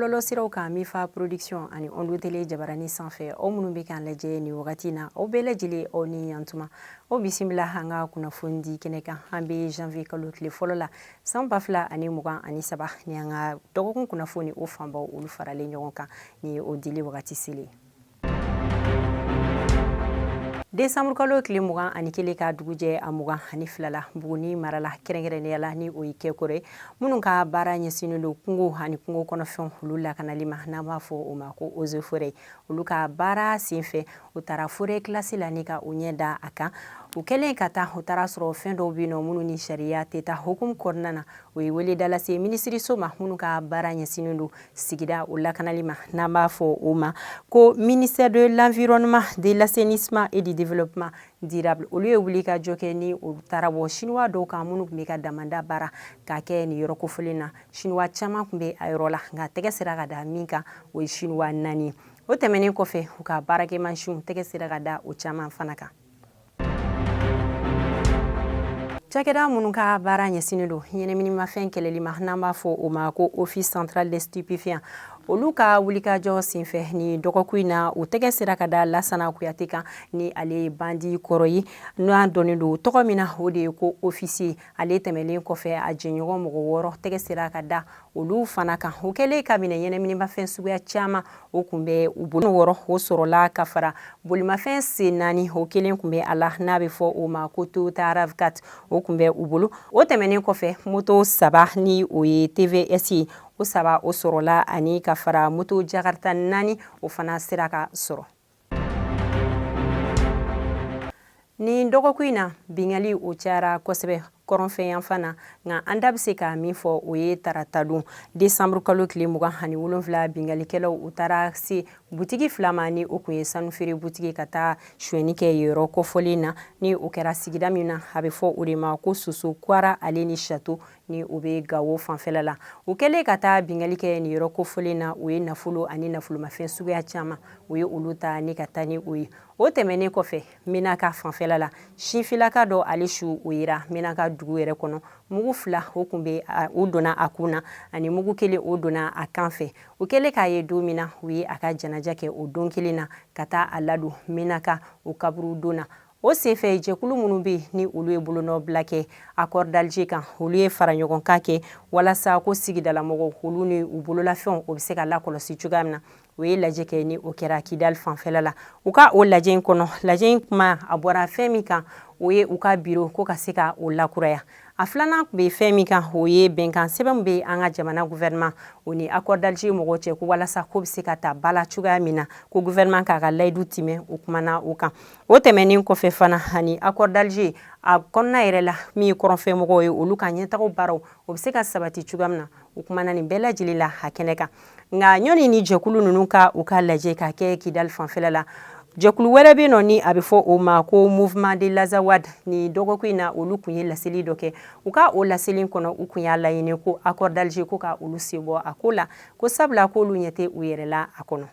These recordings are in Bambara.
Bololo siraw kan Mifa production ani ondu tele jabarani sanfɛ o minnu bɛ kan lajɛ ni wagati na o bɛɛ lajɛlen o ni yantuma o bisimila hanga kunnafoni kɛnɛ kan an bɛ janvier kalo tile fɔlɔ la san 2023 ni an ka dɔgɔkun kunnafoni o fanbaw olu faralen ɲɔgɔn kan ni o dili wagati selen Décembre kalo tile 21 ka dugujɛ a 22 la Buguni marala kɛrɛnkɛrɛnnenya la ni o ye Kɛkore minnu ka baara ɲɛsinnen don kungo ani kungo kɔnɔfɛnw olu lakanali ma n'an b'a fɔ o ma ko eaux et forêts olu ka baara senfɛ u taara forêt classée la ni ka o ɲɛ da a kan u kɛlen ka taa u taara sɔrɔ fɛn dɔw bɛ minnu ni sariya tɛ taa hukumu kɔnɔna na o ye weleda lase minisiriso ma minnu ka baara ɲɛsinnen don sigida o lakanali ma n'an b'a fɔ o ma ko ministère de l'environnement de l'assainissement et du développement durable olu ye wuli ka jɔ kɛ ni o taara bɔ chinois dɔw kan minnu tun bɛ ka damanda baara k'a kɛ ni yɔrɔ kofɔlen na chinois caman tun bɛ a yɔrɔ la nka tɛgɛ sera ka da min kan o ye chinois 4 o tɛmɛnen kɔfɛ u ka baarakɛ mansiw tɛgɛ sera ka da o caman fana kan Cakɛda minnu ka baara ɲɛsinnen don ɲɛnɛminimafɛn kɛlɛli ma n'an b'a fɔ o ma ko office central des stupéfiants olu ka wulikajɔ senfɛ ni dɔgɔkun in na u tɛgɛ sera ka da Lasana Kuyate kan ni ale ye bandi kɔrɔ ye n'an dɔnnen don tɔgɔ min na o de ye ko officier ale tɛmɛlen kɔfɛ a jɛɲɔgɔn mɔgɔ 6 tɛgɛ sera ka da olu fana kan o kɛlen ka minɛ ɲɛnɛminimafɛn suguya caman o kun bɛ u bolo 6 o sɔrɔla ka fara bolimafɛn sen 4 o kelen kun bɛ a la n'a bɛ fɔ o ma ko Toyota RAV4 o kun bɛ u bolo o tɛmɛnen kɔfɛ moto 3 ni o ye TVS ye o 3 o sɔrɔla ani ka fara moto Jakarta 4 o fana sera ka sɔrɔ ni dɔgɔkun in na bingali o cayara kosɛbɛ kɔrɔnfɛ yan fana nka an da bɛ se ka min fɔ o ye tarata don décembre kalo tile 27 bingalikɛlaw u taara se butigi 2 ma ni o kun ye sanufeere butigi ka taa suɲɛni kɛ yɔrɔ kɔfɔlen na ni o kɛra sigida min na a bɛ fɔ o de ma ko Soso Kwara ale ni Chateau ni o bɛ Gawo fanfɛla la u kɛlen ka taa bingali kɛ ni yɔrɔ kɔfɔlen na o ye nafolo ani nafolomafɛn suguya caman o ye olu ta ni ka taa ni o ye o tɛmɛnen kɔfɛ Menaka fanfɛla la sinfilaka dɔ ale su o yera Menaka dugu yɛrɛ kɔnɔ mugu 2 o kun bɛ o donna a kun na ani mugu 1 o donna a kan fɛ o kɛlen k'a ye don min na u ye a ka janaja kɛ o don kelen na ka taa a ladon Menaka o kaburu don na o senfɛ jɛkulu minnu bɛ ni olu ye bolonɔbila kɛ accord d'Alger kan olu ye fara ɲɔgɔn kan kɛ walasa ko sigidalamɔgɔw olu ni u bololafɛnw o bɛ se ka lakɔlɔsi cogoya min na o ye lajɛ kɛ ni o kɛra Kidal fanfɛla la u ka o lajɛ in kɔnɔ lajɛ in kuma a bɔra fɛn min kan o ye u ka biro ko ka se ka o lakuraya a filanan tun bɛ fɛn min kan o ye bɛnkan sɛbɛn bɛ an ka jamana gouvernement o ni accord d'Alger mɔgɔw cɛ ko walasa ko bɛ se ka ta bala cogoya min na ko gouvernement k'a ka layidu timɛ o kumana o kan o tɛmɛnen kɔfɛ fana ani accord d'Alger a kɔnɔna yɛrɛ la min ye kɔrɔnfɛ mɔgɔw ye olu ka ɲɛtaga baaraw o bɛ se ka sabati cogoya min na o kumana nin bɛɛ lajɛlen la a kɛnɛ kan nka ɲɔni ni jɛkulu ninnu ka u ka lajɛ ka kɛ Kidal fanfɛla la jɛkulu wɛrɛ bɛ nɔ ni a bɛ fɔ o ma ko mouvement de l'Azawad ni dɔgɔkun in na olu kun ye laseli dɔ kɛ u ka o laseli kɔnɔ u kun y'a laɲini ko accord d'Alger ko ka olu sen bɔ a ko la ko sabula ko olu ɲɛ tɛ u yɛrɛ la a kɔnɔ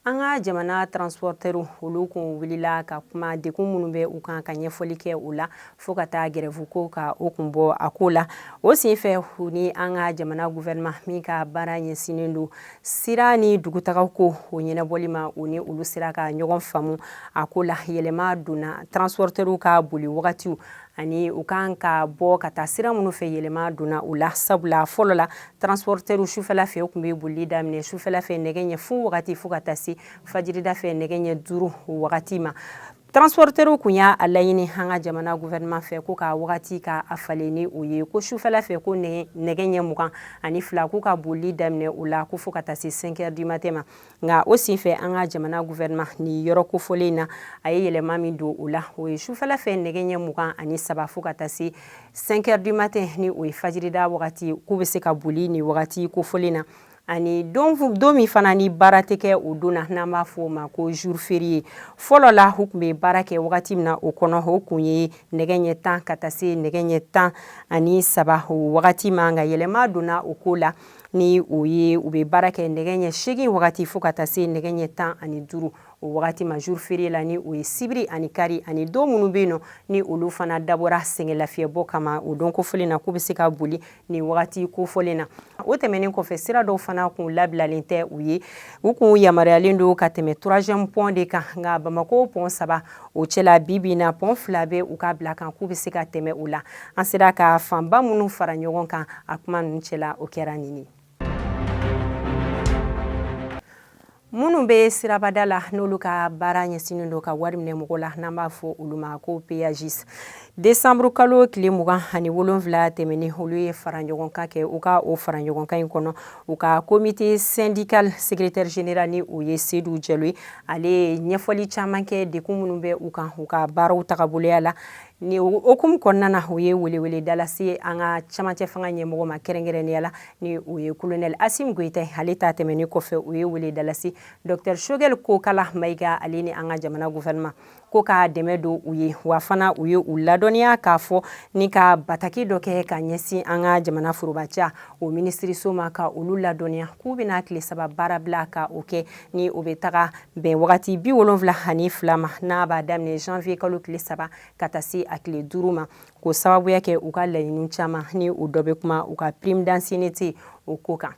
an ka jamana transporteurs olu kun wulila ka kuma dekun minnu bɛ u kan ka ɲɛfɔli kɛ u la fo ka taa grève ko ka o kun bɔ a ko la o senfɛ u ni an ka jamana gouvernement min ka baara ɲɛsinnen don sira ni dugutagaw ko o ɲɛnabɔli ma o ni olu sera ka ɲɔgɔn faamu a ko la yɛlɛma donna transporteurs ka boli wagatiw ani u kan ka bɔ ka taa sira minnu fɛ yɛlɛma donna u la sabula fɔlɔ la transporteurs sufɛla fɛ u kun bɛ boli daminɛ sufɛla fɛ nɛgɛ ɲɛ fu wagati fo ka taa se fajirida fɛ nɛgɛ ɲɛ 5 wagati ma transporteurs kun y'a laɲini an ka jamana gouvernement fɛ ko ka wagati ka a falen ni o ye ko sufɛla fɛ ko nɛgɛ ɲɛ 22 k'u ka boli daminɛ u la ko fo ka taa se 5 heures du matin ma nka o senfɛ an ka jamana gouvernement ni yɔrɔ kofɔlen na a ye yɛlɛma min don o la o ye sufɛla fɛ nɛgɛ ɲɛ 23 fo ka taa se 5 heures du matin ni o ye fajirida wagati k'u bɛ se ka boli ni wagati kofɔlen na ani don min fana ni baara tɛ kɛ o donna n'an b'a fɔ o ma ko jour férié fɔlɔ la u tun bɛ baara kɛ wagati min na o kɔnɔ o kun ye nɛgɛ ɲɛ 10 ka taa se nɛgɛ ɲɛ 13 o wagati man ka yɛlɛma donna o ko la ni o ye u bɛ baara kɛ nɛgɛ ɲɛ 8 wagati fo ka taa se nɛgɛ ɲɛ 15 o wagati ma jour férié la ni o ye sibiri ani kari ani don minnu bɛ yen nɔ ni olu fana dabɔra sɛngɛlafiɲɛbɔ kama o don kofɔlen na k'u bɛ se ka boli ni wagati kofɔlen na o tɛmɛnen kɔfɛ sira dɔw fana kun labilalen tɛ u ye u kun yamaruyalen don ka tɛmɛ 3e pont de kan nka Bamako pont 3 o cɛla bi na pont 2 bɛ u ka bila kan k'u bɛ se ka tɛmɛ o la an sera ka fanba minnu fara ɲɔgɔn kan a kuma ninnu cɛla o kɛra nin ye. Minnu bɛ sirabada la n'olu ka baara ɲɛsinnen don ka wari minɛ mɔgɔ la n'an b'a fɔ olu ma ko péagiste décembre kalo tile 27 tɛmɛnen olu ye fara ɲɔgɔn kan kɛ u ka o fara ɲɔgɔn kan in kɔnɔ u ka comité syndical secrétaire général ni o ye Seydou Diallo ye ale ye ɲɛfɔli caman kɛ degun minnu bɛ u kan u ka baaraw tagaboloya la ni okumu kɔnɔna na u ye weleweleda lase an ka camancɛ fanga ɲɛmɔgɔ ma kɛrɛnkɛrɛnnenya la ni o ye colonel Asim Goyita ale ta tɛmɛnen kɔfɛ u ye weleda lase Dr Shogel Kokala Mayiga ale ni an ka jamana gouvernement ko ka dɛmɛ don u ye wa fana u ye u ladɔnniya k'a fɔ ni ka bataki dɔ kɛ ka ɲɛsin an ka jamana forobaca o ministiriso ma ka olu ladɔnniya k'u bɛna tile 3 baara bila ka o kɛ ni o bɛ taga bɛn wagati 72 ma n'a b'a daminɛ janvier kalo tile 3 ka taa se a tile 5 ma k'o sababuya kɛ u ka laɲiniw caman ni o dɔ bɛ kuma u ka prime d'ancienneté o ko kan.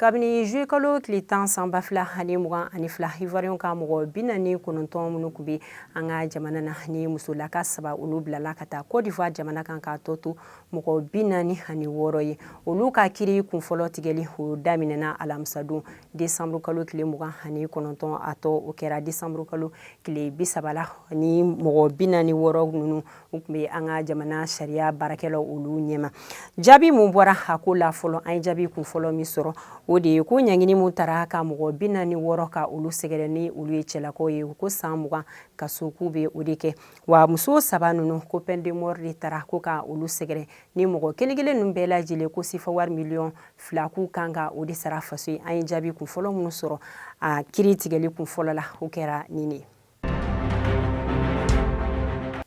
Kabini juillet kalo tile 10 san 2022 Ivoirien ka mɔgɔ 49 minnu kun bɛ an ka jamana na ni musolaka 3 olu bilala ka taa Côte d'Ivoire jamana kan k'a tɔ to mɔgɔ 46 ye olu ka kiri kunfɔlɔ tigɛli o daminɛna alamisa don décembre kalo tile 29 a tɔ o kɛra décembre kalo tile 30 la ni mɔgɔ 46 ninnu u kun bɛ an ka jamana sariya baarakɛlaw olu ɲɛma jaabi mun bɔra a ko la fɔlɔ an ye jaabi kunfɔlɔ min sɔrɔ o de ye ko ɲangini mun tara ka mɔgɔ 46 ka olu sɛgɛrɛ ni olu ye cɛlakaw ye ko san 20 ka so k'u bɛ o de kɛ wa muso 3 ninnu ko peine de mort de tara ko ka olu sɛgɛrɛ ni mɔgɔ kelen ninnu bɛɛ lajɛlen ko sifa wari miliyɔn 2 k'u kan ka o de sara faso ye an ye jaabi kunfɔlɔ minnu sɔrɔ a kiri tigɛli kunfɔlɔ la o kɛra nin de.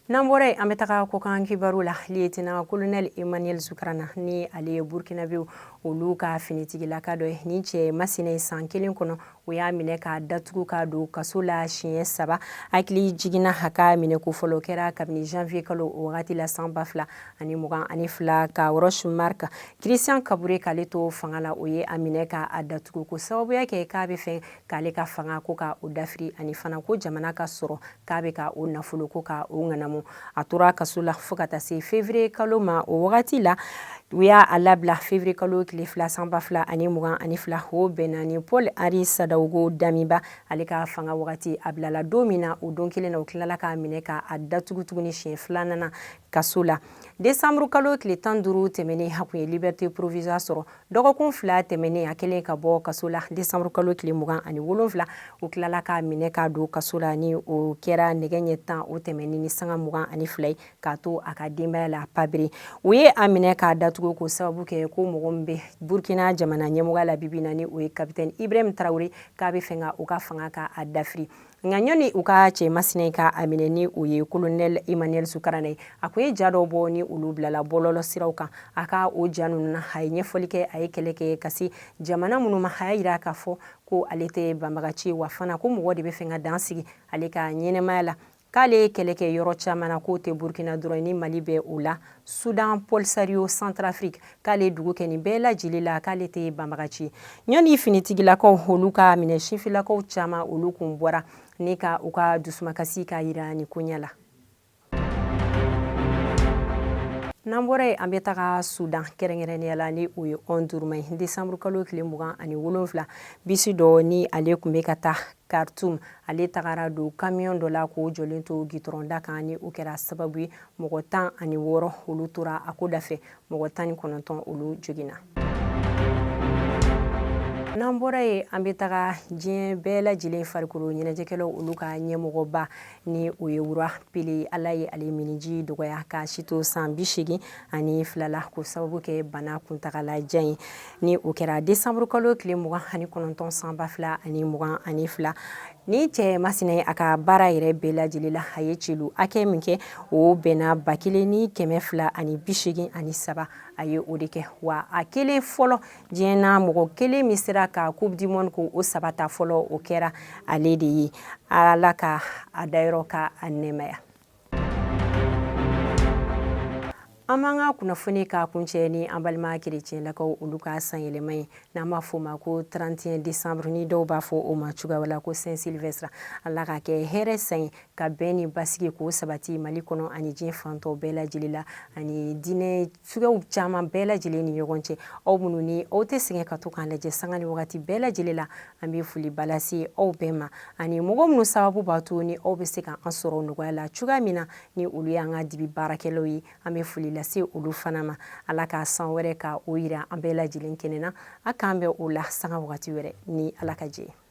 N'an bɔra yen an bɛ taga kokan kibaru la lieutenant colonel Emmanuel Zukarana ni ale ye Burkinabew olu ka finitigilaka dɔ ye ni cɛ masina san 1 kɔnɔ o y'a minɛ ka datugu ka don kaso la siɲɛ 3 hakili jiginna a ka minɛ ko fɔlɔ kɛra kabini janvier kalo o wagati la san 2022 ka Roch Marc Christian Kabore k'ale to fanga la o ye a minɛ ka a datugu ko sababuya kɛ k'a bɛ fɛ k'ale ka fanga ko ka o dafiri ani fana ko jamana ka sɔrɔ k'a bɛ ka o nafolo ko ka o ŋanamu a tora kaso la fo ka taa se février kalo ma o wagati la u y'a labila février kalo tile 2 san 2022 o bɛnna ni Paul Henri Sadaugo Damiba ale ka fanga wagati a bilala don min na o don kelen na o tilala k'a minɛ k'a datugu tuguni siɲɛ 2 na kaso la décembre kalo tile 15 tɛmɛnen a kun ye liberté provisoire sɔrɔ dɔgɔkun 2 tɛmɛnen a kelen ka bɔ kaso la décembre kalo tile 27 o tilala k'a minɛ k'a don kaso la ni o kɛra nɛgɛ ɲɛ 10 o tɛmɛnen ni sanga 22 ye k'a to a ka denbaya la pabiri o ye a minɛ k'a datugu ko sababu kɛ ko mɔgɔ min bɛ Burkina jamana ɲɛmɔgɔ la bibi na ni o ye capitaine Ibrahim Traoré k'a bɛ fɛ ka o ka fanga ka a dafiri nka ɲɔni u ka cɛ masina ka a minɛ ni o ye colonel Emmanuel Zukarana ye a kun ye ja dɔw bɔ ni olu bilala bɔlɔlɔ siraw kan a ka o ja ninnu na a ye ɲɛfɔli kɛ a ye kɛlɛ kɛ ka se jamana minnu ma a y'a yira k'a fɔ ko ale tɛ banbagaci ye wa fana ko mɔgɔ de bɛ fɛ ka dan sigi ale ka ɲɛnɛmaya la k'ale ye kɛlɛ kɛ yɔrɔ caman na k'o tɛ Burkina dɔrɔn ni Mali bɛ o la Soudan Polisario Centrafrique k'ale dugu kɛ nin bɛɛ lajɛlen la k'ale tɛ banbagaci ɲɔni finitigilakaw olu ka minɛ sifilakaw caman olu kun bɔra ni ka u ka dusumakasi ka yira ni koɲa la. N'an bɔra yen an bɛ taga Sudan kɛrɛnkɛrɛnnenya la ni o ye 11 mai décembre kalo tile 27 bisi dɔ ni ale kun bɛ ka taa Khartoum ale tagara don camion dɔ la k'o jɔlen to gitɔrɔn da kan ni o kɛra sababu ye mɔgɔ 16 olu tora a ko dafɛ mɔgɔ 19 olu joginna. n'an bɔra ye an bɛ taga diɲɛ bɛɛ lajɛlen farikolo ɲɛnajɛkɛlaw olu ka ɲɛmɔgɔba ni o ye Wura Pele Ala ye ale miniji dɔgɔya ka si to san 82 la ko sababu kɛ bana kuntagalajan ye ni o kɛra desanburu kalo tile 29 san 2022 ni cɛ masina a ka baara yɛrɛ bɛɛ lajɛlen la a ye celu hakɛ min kɛ o bɛnna 1283 a ye o de kɛ wa a kelen fɔlɔ diɲɛ na mɔgɔ kelen min sera ka Coupe du Monde ko o sabata fɔlɔ o kɛra ale de ye Ala ka a dayɔrɔ ka a nɛmaya. An b'an ka kunnafoni ka kuncɛ ni an balima kerecɛnlakaw olu ka sanyɛlɛma ye n'an b'a fɔ ma ko 31 décembre ni dɔw b'a fɔ o ma cogoya la ko Saint Sylvestre. Ala ka kɛ hɛrɛ san ye ka bɛn ni basigi k'o sabati Mali kɔnɔ ani diɲɛ fantɔw bɛɛ lajɛlen la ani diinɛ suguyaw caman bɛɛ lajɛlen ni ɲɔgɔn cɛ. Aw minnu ni aw tɛ sɛgɛn ka to k'an lajɛ sanga ni wagati bɛɛ lajɛlen la an bɛ foliba lase aw bɛɛ ma ani mɔgɔ minnu sababu b'a to ni aw bɛ se k'an sɔrɔ nɔgɔya la cogoya min na ni olu y'an ka dibi baarakɛlaw ye an bɛ foli lase olu fana ma. Ala ka san wɛrɛ ka o yira an bɛɛ lajɛlen kɛnɛ na a k'an bɛ o la sanga wagati wɛrɛ ni Ala ka jɛ ye.